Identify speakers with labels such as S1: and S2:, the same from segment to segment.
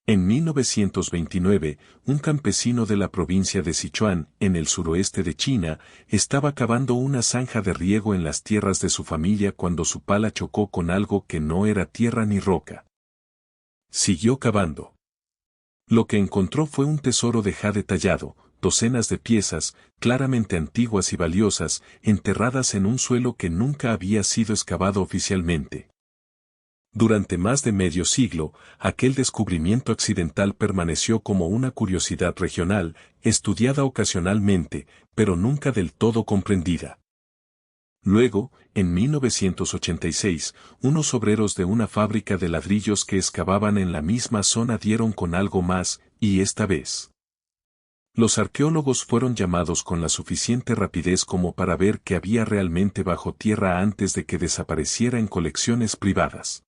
S1: En 1929, un campesino de la provincia de Sichuan, en el suroeste de China, estaba cavando una zanja de riego en las tierras de su familia cuando su pala chocó con algo que no era tierra ni roca. Siguió cavando. Lo que encontró fue un tesoro de jade tallado, docenas de piezas, claramente antiguas y valiosas, enterradas en un suelo que nunca había sido excavado oficialmente. Durante más de medio siglo, aquel descubrimiento accidental permaneció como una curiosidad regional, estudiada ocasionalmente, pero nunca del todo comprendida. Luego, en 1986, unos obreros de una fábrica de ladrillos que excavaban en la misma zona dieron con algo más, y esta vez. Los arqueólogos fueron llamados con la suficiente rapidez como para ver qué había realmente bajo tierra antes de que desapareciera en colecciones privadas.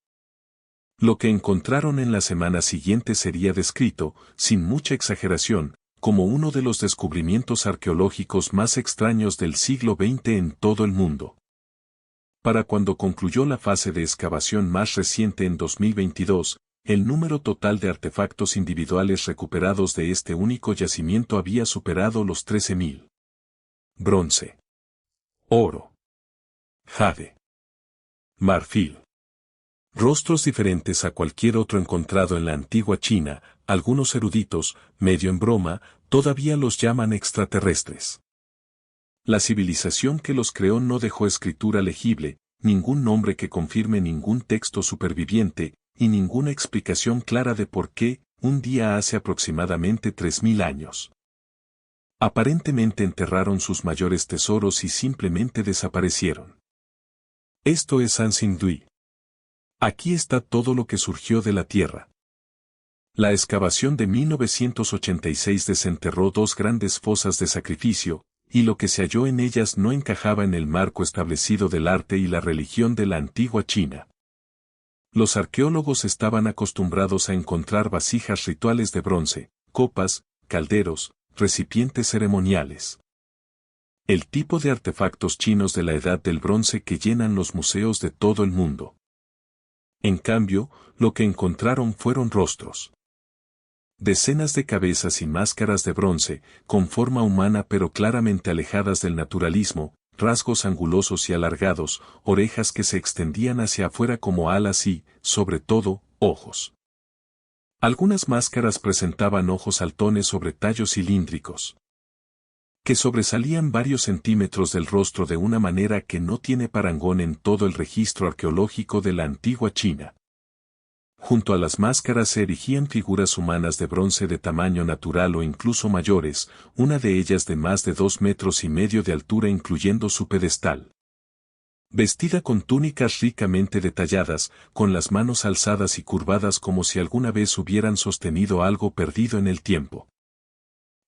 S1: Lo que encontraron en la semana siguiente sería descrito, sin mucha exageración, como uno de los descubrimientos arqueológicos más extraños del siglo XX en todo el mundo. Para cuando concluyó la fase de excavación más reciente en 2022, el número total de artefactos individuales recuperados de este único yacimiento había superado los 13.000. Bronce, oro, jade, marfil. Rostros diferentes a cualquier otro encontrado en la antigua China, algunos eruditos, medio en broma, todavía los llaman extraterrestres. La civilización que los creó no dejó escritura legible, ningún nombre que confirme ningún texto superviviente, y ninguna explicación clara de por qué, un día hace aproximadamente 3.000 años. Aparentemente enterraron sus mayores tesoros y simplemente desaparecieron. Esto es Ansindui. Aquí está todo lo que surgió de la Tierra. La excavación de 1986 desenterró dos grandes fosas de sacrificio, y lo que se halló en ellas no encajaba en el marco establecido del arte y la religión de la antigua China. Los arqueólogos estaban acostumbrados a encontrar vasijas rituales de bronce, copas, calderos, recipientes ceremoniales. El tipo de artefactos chinos de la Edad del Bronce que llenan los museos de todo el mundo. En cambio, lo que encontraron fueron rostros. Decenas de cabezas y máscaras de bronce, con forma humana pero claramente alejadas del naturalismo, rasgos angulosos y alargados, orejas que se extendían hacia afuera como alas y, sobre todo, ojos. Algunas máscaras presentaban ojos saltones sobre tallos cilíndricos, que sobresalían varios centímetros del rostro de una manera que no tiene parangón en todo el registro arqueológico de la antigua China. Junto a las máscaras se erigían figuras humanas de bronce de tamaño natural o incluso mayores, una de ellas de más de 2,5 metros de altura incluyendo su pedestal. Vestida con túnicas ricamente detalladas, con las manos alzadas y curvadas como si alguna vez hubieran sostenido algo perdido en el tiempo.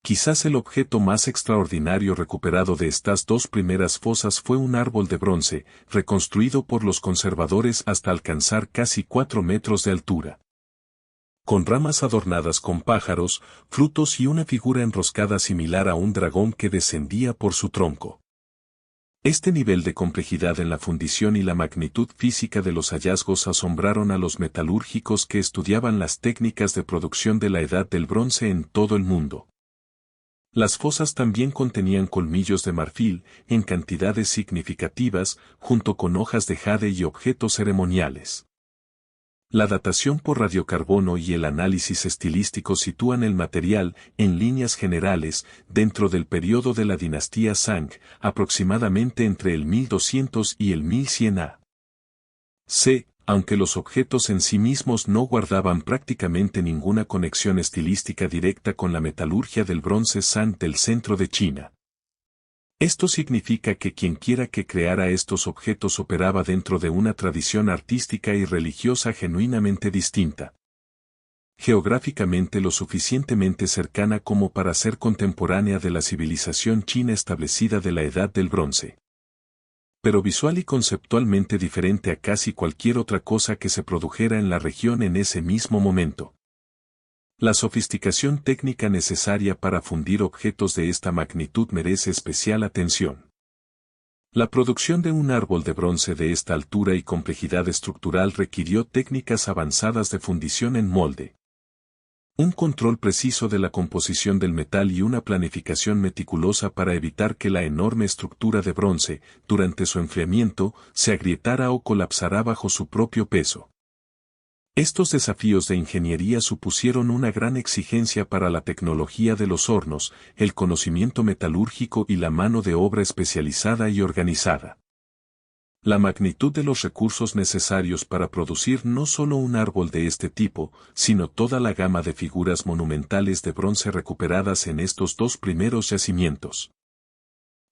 S1: Quizás el objeto más extraordinario recuperado de estas dos primeras fosas fue un árbol de bronce, reconstruido por los conservadores hasta alcanzar casi 4 metros de altura. Con ramas adornadas con pájaros, frutos y una figura enroscada similar a un dragón que descendía por su tronco. Este nivel de complejidad en la fundición y la magnitud física de los hallazgos asombraron a los metalúrgicos que estudiaban las técnicas de producción de la Edad del Bronce en todo el mundo. Las fosas también contenían colmillos de marfil, en cantidades significativas, junto con hojas de jade y objetos ceremoniales. La datación por radiocarbono y el análisis estilístico sitúan el material, en líneas generales, dentro del periodo de la dinastía Zhang, aproximadamente entre el 1200 y el 1100 a.C., aunque los objetos en sí mismos no guardaban prácticamente ninguna conexión estilística directa con la metalurgia del bronce Zhang del centro de China. Esto significa que quienquiera que creara estos objetos operaba dentro de una tradición artística y religiosa genuinamente distinta. Geográficamente lo suficientemente cercana como para ser contemporánea de la civilización china establecida de la Edad del Bronce. Pero visual y conceptualmente diferente a casi cualquier otra cosa que se produjera en la región en ese mismo momento. La sofisticación técnica necesaria para fundir objetos de esta magnitud merece especial atención. La producción de un árbol de bronce de esta altura y complejidad estructural requirió técnicas avanzadas de fundición en molde. Un control preciso de la composición del metal y una planificación meticulosa para evitar que la enorme estructura de bronce, durante su enfriamiento, se agrietara o colapsara bajo su propio peso. Estos desafíos de ingeniería supusieron una gran exigencia para la tecnología de los hornos, el conocimiento metalúrgico y la mano de obra especializada y organizada. La magnitud de los recursos necesarios para producir no solo un árbol de este tipo, sino toda la gama de figuras monumentales de bronce recuperadas en estos dos primeros yacimientos,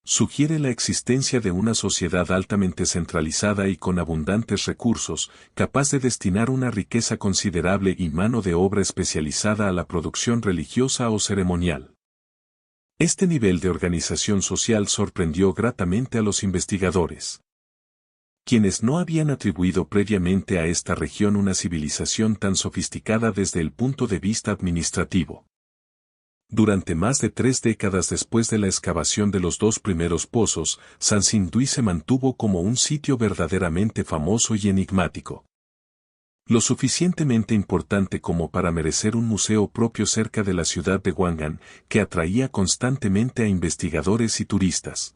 S1: sugiere la existencia de una sociedad altamente centralizada y con abundantes recursos, capaz de destinar una riqueza considerable y mano de obra especializada a la producción religiosa o ceremonial. Este nivel de organización social sorprendió gratamente a los investigadores, quienes no habían atribuido previamente a esta región una civilización tan sofisticada desde el punto de vista administrativo. Durante más de 3 décadas después de la excavación de los dos primeros pozos, Sansindui se mantuvo como un sitio verdaderamente famoso y enigmático. Lo suficientemente importante como para merecer un museo propio cerca de la ciudad de Wangan, que atraía constantemente a investigadores y turistas.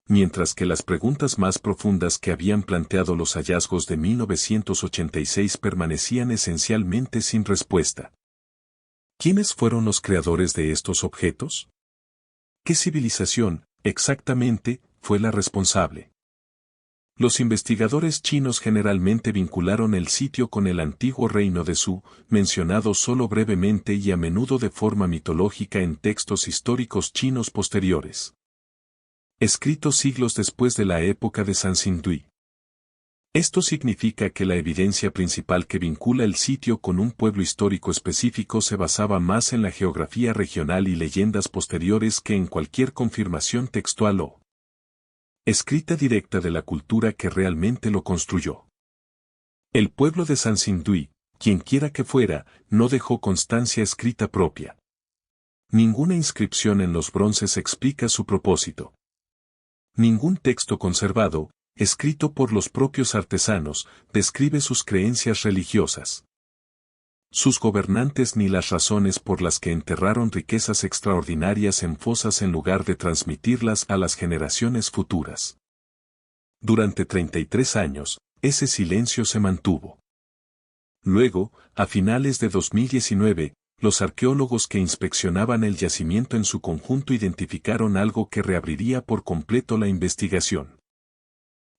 S1: Mientras que las preguntas más profundas que habían planteado los hallazgos de 1986 permanecían esencialmente sin respuesta. ¿Quiénes fueron los creadores de estos objetos? ¿Qué civilización, exactamente, fue la responsable? Los investigadores chinos generalmente vincularon el sitio con el antiguo reino de Su, mencionado solo brevemente y a menudo de forma mitológica en textos históricos chinos posteriores, escritos siglos después de la época de Sansindui. Esto significa que la evidencia principal que vincula el sitio con un pueblo histórico específico se basaba más en la geografía regional y leyendas posteriores que en cualquier confirmación textual o escrita directa de la cultura que realmente lo construyó. El pueblo de Sansindui, quienquiera que fuera, no dejó constancia escrita propia. Ninguna inscripción en los bronces explica su propósito. Ningún texto conservado, escrito por los propios artesanos, describe sus creencias religiosas, sus gobernantes ni las razones por las que enterraron riquezas extraordinarias en fosas en lugar de transmitirlas a las generaciones futuras. Durante 33 años, ese silencio se mantuvo. Luego, a finales de 2019, los arqueólogos que inspeccionaban el yacimiento en su conjunto identificaron algo que reabriría por completo la investigación.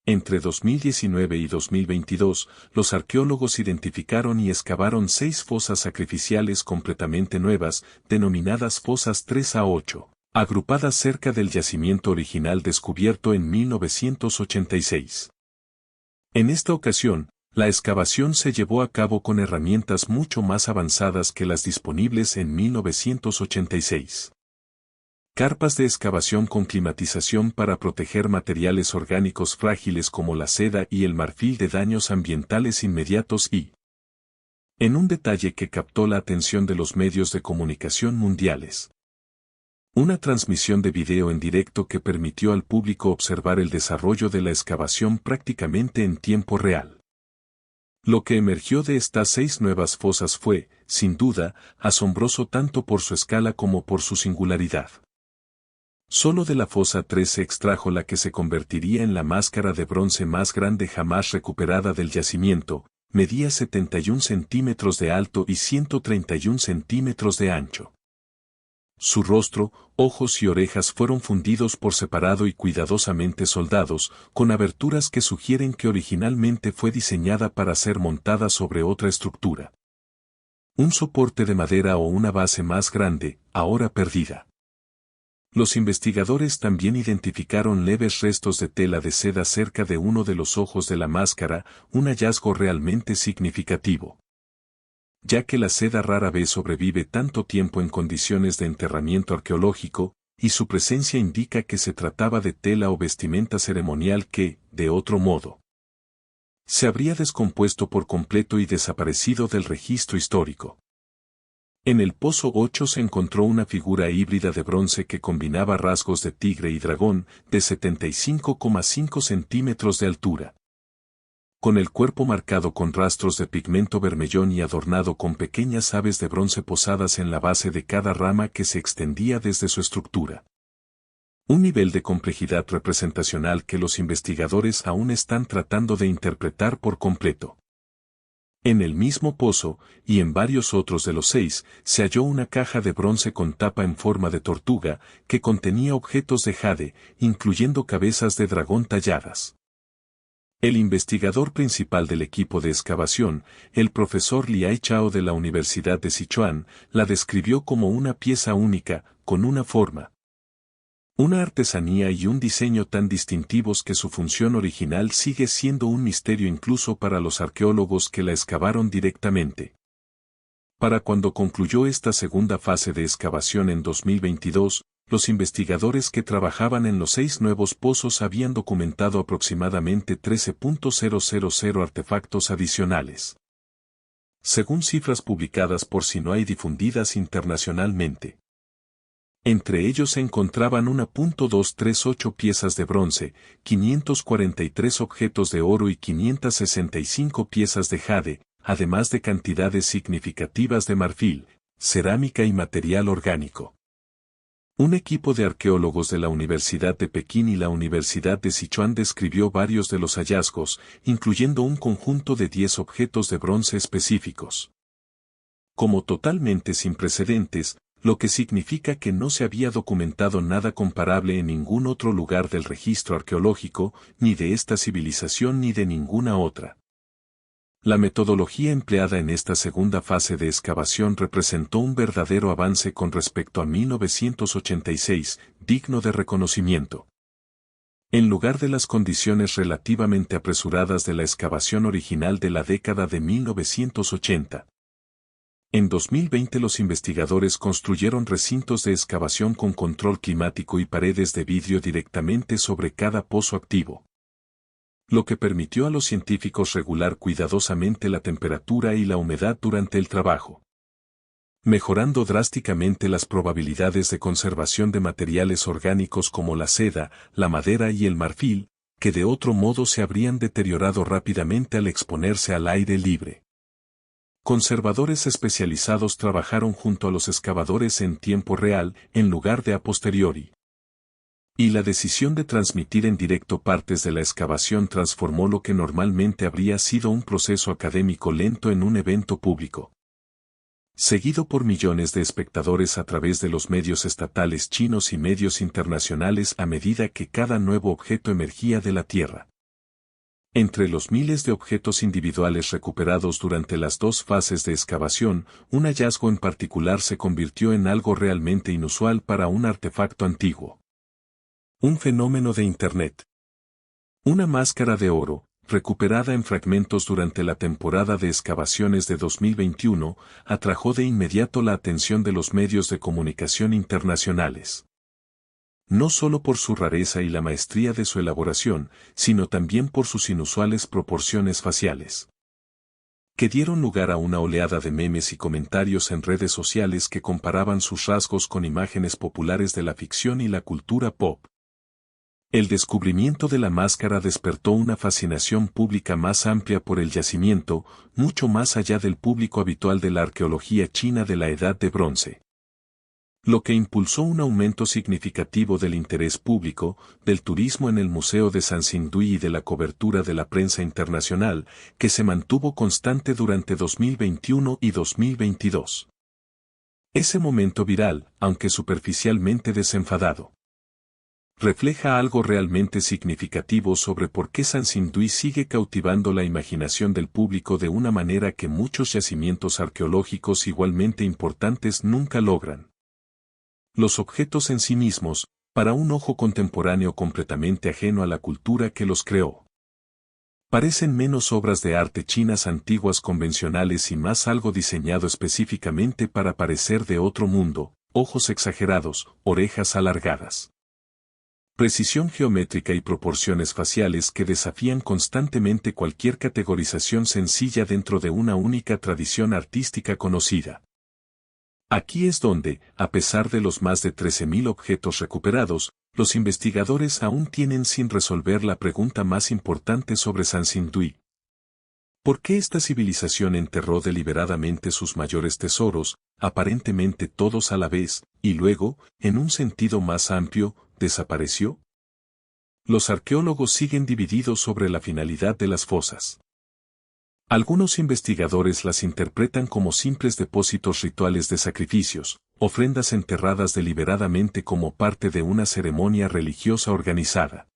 S1: Entre 2019 y 2022, los arqueólogos identificaron y excavaron 6 fosas sacrificiales completamente nuevas, denominadas fosas 3A8, agrupadas cerca del yacimiento original descubierto en 1986. En esta ocasión, la excavación se llevó a cabo con herramientas mucho más avanzadas que las disponibles en 1986. Carpas de excavación con climatización para proteger materiales orgánicos frágiles como la seda y el marfil de daños ambientales inmediatos y, en un detalle que captó la atención de los medios de comunicación mundiales, una transmisión de video en directo que permitió al público observar el desarrollo de la excavación prácticamente en tiempo real. Lo que emergió de estas 6 nuevas fosas fue, sin duda, asombroso tanto por su escala como por su singularidad. Solo de la fosa 3 se extrajo la que se convertiría en la máscara de bronce más grande jamás recuperada del yacimiento, medía 71 centímetros de alto y 131 centímetros de ancho. Su rostro, ojos y orejas fueron fundidos por separado y cuidadosamente soldados, con aberturas que sugieren que originalmente fue diseñada para ser montada sobre otra estructura. Un soporte de madera o una base más grande, ahora perdida. Los investigadores también identificaron leves restos de tela de seda cerca de uno de los ojos de la máscara, un hallazgo realmente significativo, ya que la seda rara vez sobrevive tanto tiempo en condiciones de enterramiento arqueológico, y su presencia indica que se trataba de tela o vestimenta ceremonial que, de otro modo, se habría descompuesto por completo y desaparecido del registro histórico. En el pozo 8 se encontró una figura híbrida de bronce que combinaba rasgos de tigre y dragón, de 75,5 centímetros de altura. con el cuerpo marcado con rastros de pigmento bermellón y adornado con pequeñas aves de bronce posadas en la base de cada rama que se extendía desde su estructura. Un nivel de complejidad representacional que los investigadores aún están tratando de interpretar por completo. En el mismo pozo, y en varios otros de los 6, se halló una caja de bronce con tapa en forma de tortuga, que contenía objetos de jade, incluyendo cabezas de dragón talladas. El investigador principal del equipo de excavación, el profesor Liai Chao de la Universidad de Sichuan, la describió como una pieza única, con una forma, una artesanía y un diseño tan distintivos que su función original sigue siendo un misterio incluso para los arqueólogos que la excavaron directamente. Para cuando concluyó esta segunda fase de excavación en 2022, los investigadores que trabajaban en los 6 nuevos pozos habían documentado aproximadamente 13.000 artefactos adicionales. Según cifras publicadas por Sinoa y difundidas internacionalmente. Entre ellos se encontraban 1.238 piezas de bronce, 543 objetos de oro y 565 piezas de jade, además de cantidades significativas de marfil, cerámica y material orgánico. Un equipo de arqueólogos de la Universidad de Pekín y la Universidad de Sichuan describió varios de los hallazgos, incluyendo un conjunto de 10 objetos de bronce específicos. Como totalmente sin precedentes, lo que significa que no se había documentado nada comparable en ningún otro lugar del registro arqueológico, ni de esta civilización ni de ninguna otra. La metodología empleada en esta segunda fase de excavación representó un verdadero avance con respecto a 1986, digno de reconocimiento. En lugar de las condiciones relativamente apresuradas de la excavación original de la década de 1980. En 2020 los investigadores construyeron recintos de excavación con control climático y paredes de vidrio directamente sobre cada pozo activo, lo que permitió a los científicos regular cuidadosamente la temperatura y la humedad durante el trabajo, mejorando drásticamente las probabilidades de conservación de materiales orgánicos como la seda, la madera y el marfil, que de otro modo se habrían deteriorado rápidamente al exponerse al aire libre. Conservadores especializados trabajaron junto a los excavadores en tiempo real, en lugar de a posteriori. Y la decisión de transmitir en directo partes de la excavación transformó lo que normalmente habría sido un proceso académico lento en un evento público, seguido por millones de espectadores a través de los medios estatales chinos y medios internacionales a medida que cada nuevo objeto emergía de la Tierra. Entre los miles de objetos individuales recuperados durante las 2 fases de excavación, un hallazgo en particular se convirtió en algo realmente inusual para un artefacto antiguo. Un fenómeno de Internet. Una máscara de oro, recuperada en fragmentos durante la temporada de excavaciones de 2021, atrajo de inmediato la atención de los medios de comunicación internacionales. No solo por su rareza y la maestría de su elaboración, sino también por sus inusuales proporciones faciales, que dieron lugar a una oleada de memes y comentarios en redes sociales que comparaban sus rasgos con imágenes populares de la ficción y la cultura pop. El descubrimiento de la máscara despertó una fascinación pública más amplia por el yacimiento, mucho más allá del público habitual de la arqueología china de la Edad de Bronce. Lo que impulsó un aumento significativo del interés público, del turismo en el Museo de Sanxingdui y de la cobertura de la prensa internacional, que se mantuvo constante durante 2021 y 2022. Ese momento viral, aunque superficialmente desenfadado, refleja algo realmente significativo sobre por qué Sanxingdui sigue cautivando la imaginación del público de una manera que muchos yacimientos arqueológicos igualmente importantes nunca logran. Los objetos en sí mismos, para un ojo contemporáneo completamente ajeno a la cultura que los creó, parecen menos obras de arte chinas antiguas convencionales y más algo diseñado específicamente para parecer de otro mundo, ojos exagerados, orejas alargadas, precisión geométrica y proporciones faciales que desafían constantemente cualquier categorización sencilla dentro de una única tradición artística conocida. Aquí es donde, a pesar de los más de 13.000 objetos recuperados, los investigadores aún tienen sin resolver la pregunta más importante sobre Sanxingdui. ¿Por qué esta civilización enterró deliberadamente sus mayores tesoros, aparentemente todos a la vez, y luego, en un sentido más amplio, desapareció? Los arqueólogos siguen divididos sobre la finalidad de las fosas. Algunos investigadores las interpretan como simples depósitos rituales de sacrificios, ofrendas enterradas deliberadamente como parte de una ceremonia religiosa organizada.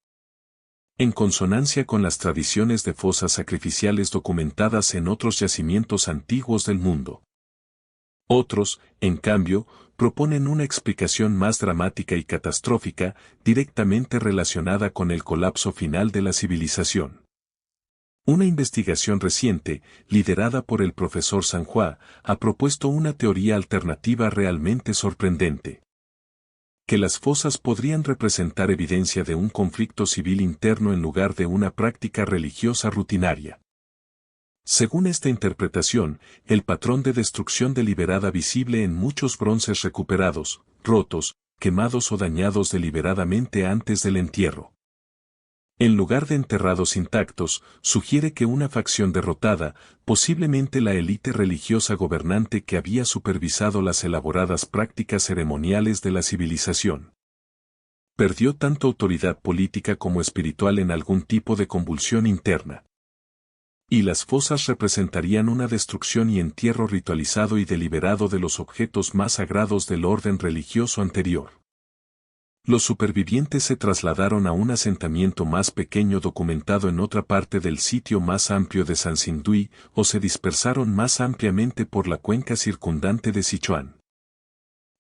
S1: En consonancia con las tradiciones de fosas sacrificiales documentadas en otros yacimientos antiguos del mundo. Otros, en cambio, proponen una explicación más dramática y catastrófica, directamente relacionada con el colapso final de la civilización. Una investigación reciente, liderada por el profesor Sanhua, ha propuesto una teoría alternativa realmente sorprendente. Que las fosas podrían representar evidencia de un conflicto civil interno en lugar de una práctica religiosa rutinaria. Según esta interpretación, el patrón de destrucción deliberada visible en muchos bronces recuperados, rotos, quemados o dañados deliberadamente antes del entierro. En lugar de enterrados intactos, sugiere que una facción derrotada, posiblemente la élite religiosa gobernante que había supervisado las elaboradas prácticas ceremoniales de la civilización, perdió tanto autoridad política como espiritual en algún tipo de convulsión interna. Y las fosas representarían una destrucción y entierro ritualizado y deliberado de los objetos más sagrados del orden religioso anterior. Los supervivientes se trasladaron a un asentamiento más pequeño documentado en otra parte del sitio más amplio de Sansindui, o se dispersaron más ampliamente por la cuenca circundante de Sichuan.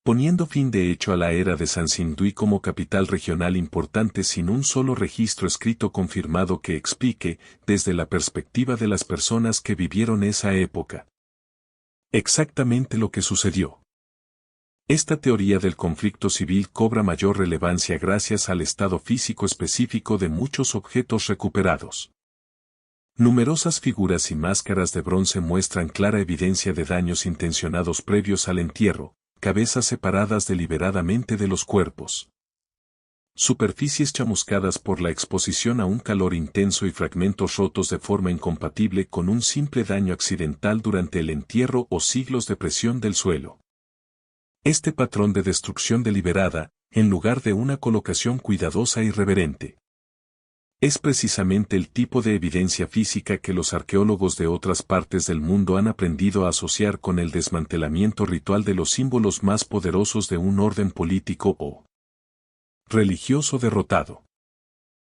S1: Poniendo fin de hecho a la era de Sansindui como capital regional importante sin un solo registro escrito confirmado que explique, desde la perspectiva de las personas que vivieron esa época, exactamente lo que sucedió. Esta teoría del conflicto civil cobra mayor relevancia gracias al estado físico específico de muchos objetos recuperados. Numerosas figuras y máscaras de bronce muestran clara evidencia de daños intencionados previos al entierro, cabezas separadas deliberadamente de los cuerpos, superficies chamuscadas por la exposición a un calor intenso y fragmentos rotos de forma incompatible con un simple daño accidental durante el entierro o siglos de presión del suelo. Este patrón de destrucción deliberada, en lugar de una colocación cuidadosa y reverente, es precisamente el tipo de evidencia física que los arqueólogos de otras partes del mundo han aprendido a asociar con el desmantelamiento ritual de los símbolos más poderosos de un orden político o religioso derrotado.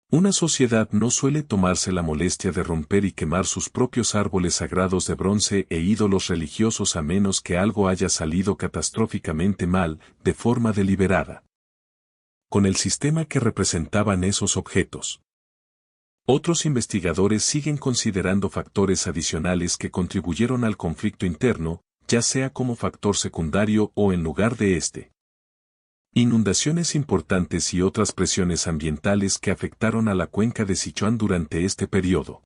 S1: Una sociedad no suele tomarse la molestia de romper y quemar sus propios árboles sagrados de bronce e ídolos religiosos a menos que algo haya salido catastróficamente mal, de forma deliberada, con el sistema que representaban esos objetos. Otros investigadores siguen considerando factores adicionales que contribuyeron al conflicto interno, ya sea como factor secundario o en lugar de este. Inundaciones importantes y otras presiones ambientales que afectaron a la cuenca de Sichuan durante este periodo,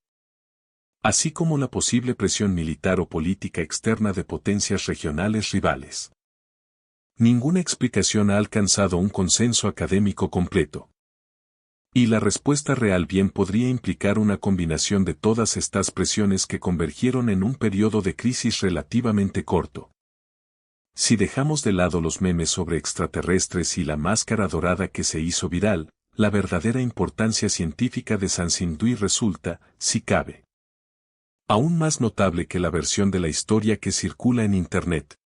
S1: así como la posible presión militar o política externa de potencias regionales rivales. Ninguna explicación ha alcanzado un consenso académico completo. Y la respuesta real bien podría implicar una combinación de todas estas presiones que convergieron en un periodo de crisis relativamente corto. Si dejamos de lado los memes sobre extraterrestres y la máscara dorada que se hizo viral, la verdadera importancia científica de Sansindui resulta, si cabe, aún más notable que la versión de la historia que circula en Internet.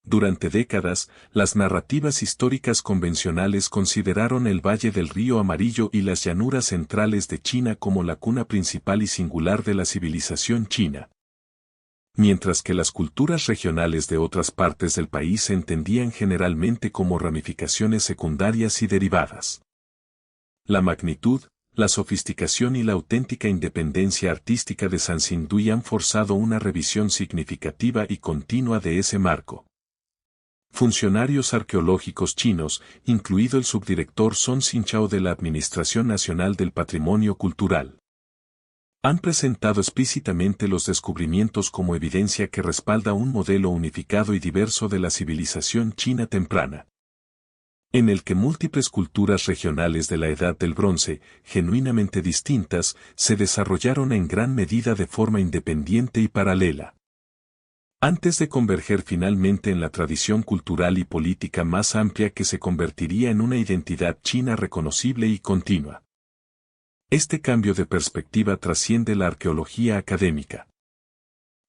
S1: Durante décadas, las narrativas históricas convencionales consideraron el Valle del Río Amarillo y las llanuras centrales de China como la cuna principal y singular de la civilización china, mientras que las culturas regionales de otras partes del país se entendían generalmente como ramificaciones secundarias y derivadas. La magnitud, la sofisticación y la auténtica independencia artística de Sansindui han forzado una revisión significativa y continua de ese marco. Funcionarios arqueológicos chinos, incluido el subdirector Song Xinchao de la Administración Nacional del Patrimonio Cultural, han presentado explícitamente los descubrimientos como evidencia que respalda un modelo unificado y diverso de la civilización china temprana. en el que múltiples culturas regionales de la Edad del Bronce, genuinamente distintas, se desarrollaron en gran medida de forma independiente y paralela. Antes de converger finalmente en la tradición cultural y política más amplia que se convertiría en una identidad china reconocible y continua. Este cambio de perspectiva trasciende la arqueología académica.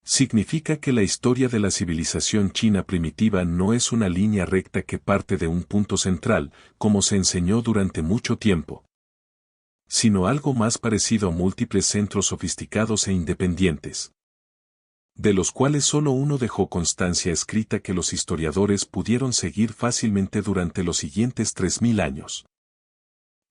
S1: Significa que la historia de la civilización china primitiva no es una línea recta que parte de un punto central, como se enseñó durante mucho tiempo, sino algo más parecido a múltiples centros sofisticados e independientes, de los cuales solo uno dejó constancia escrita que los historiadores pudieron seguir fácilmente durante los siguientes 3000 años.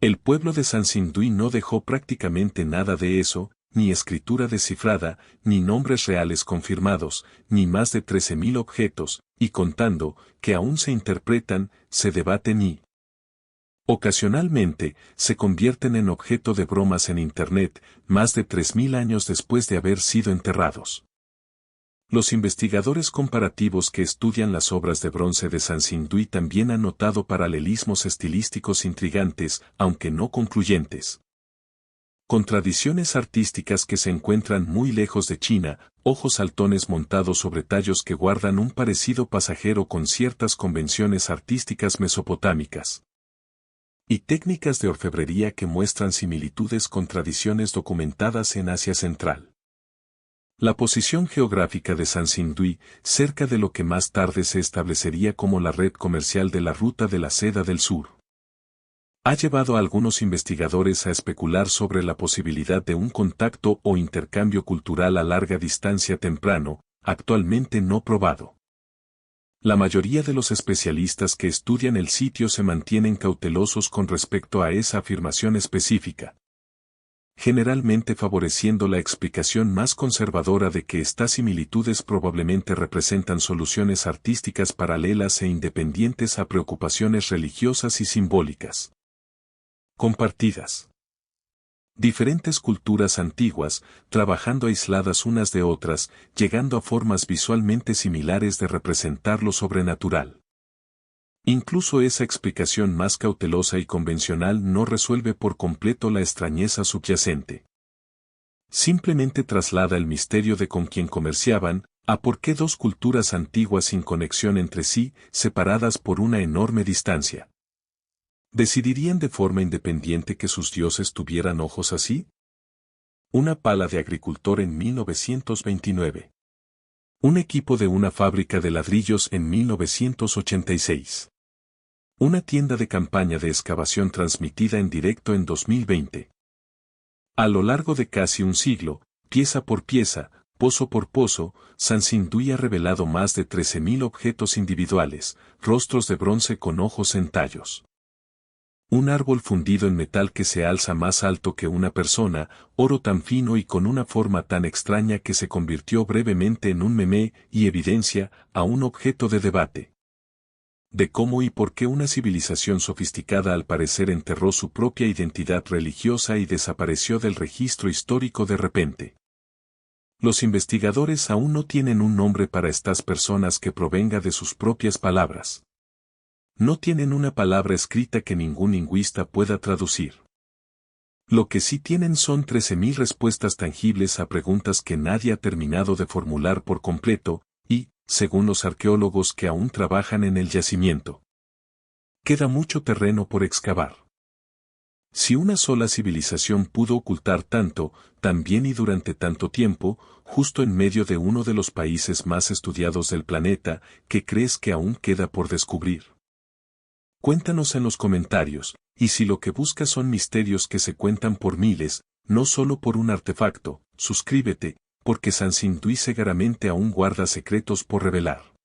S1: El pueblo de Sanxingdui no dejó prácticamente nada de eso, ni escritura descifrada, ni nombres reales confirmados, ni más de 13.000 objetos, y contando, que aún se interpretan, se debaten y ocasionalmente se convierten en objeto de bromas en Internet, más de 3000 años después de haber sido enterrados. Los investigadores comparativos que estudian las obras de bronce de Sanxingdui también han notado paralelismos estilísticos intrigantes, aunque no concluyentes. Contradicciones artísticas que se encuentran muy lejos de China, ojos saltones montados sobre tallos que guardan un parecido pasajero con ciertas convenciones artísticas mesopotámicas. Y técnicas de orfebrería que muestran similitudes con tradiciones documentadas en Asia Central. La posición geográfica de Sanxingdui, cerca de lo que más tarde se establecería como la red comercial de la Ruta de la Seda del Sur, ha llevado a algunos investigadores a especular sobre la posibilidad de un contacto o intercambio cultural a larga distancia temprano, actualmente no probado. La mayoría de los especialistas que estudian el sitio se mantienen cautelosos con respecto a esa afirmación específica, generalmente favoreciendo la explicación más conservadora de que estas similitudes probablemente representan soluciones artísticas paralelas e independientes a preocupaciones religiosas y simbólicas compartidas. Diferentes culturas antiguas, trabajando aisladas unas de otras, llegando a formas visualmente similares de representar lo sobrenatural. Incluso esa explicación más cautelosa y convencional no resuelve por completo la extrañeza subyacente. Simplemente traslada el misterio de con quién comerciaban, a por qué dos culturas antiguas sin conexión entre sí, separadas por una enorme distancia, ¿decidirían de forma independiente que sus dioses tuvieran ojos así? Una pala de agricultor en 1929. Un equipo de una fábrica de ladrillos en 1986. Una tienda de campaña de excavación transmitida en directo en 2020. A lo largo de casi un siglo, pieza por pieza, pozo por pozo, Sanxingdui ha revelado más de 13.000 objetos individuales, rostros de bronce con ojos en tallos. Un árbol fundido en metal que se alza más alto que una persona, oro tan fino y con una forma tan extraña que se convirtió brevemente en un meme y evidencia a un objeto de debate. De cómo y por qué una civilización sofisticada al parecer enterró su propia identidad religiosa y desapareció del registro histórico de repente. Los investigadores aún no tienen un nombre para estas personas que provenga de sus propias palabras. No tienen una palabra escrita que ningún lingüista pueda traducir. Lo que sí tienen son 13.000 respuestas tangibles a preguntas que nadie ha terminado de formular por completo, y, según los arqueólogos que aún trabajan en el yacimiento, queda mucho terreno por excavar. Si una sola civilización pudo ocultar tanto, tan bien y durante tanto tiempo, justo en medio de uno de los países más estudiados del planeta, ¿qué crees que aún queda por descubrir? Cuéntanos en los comentarios, y si lo que buscas son misterios que se cuentan por miles, no solo por un artefacto, suscríbete, porque Sanxingdui seguramente aún guarda secretos por revelar.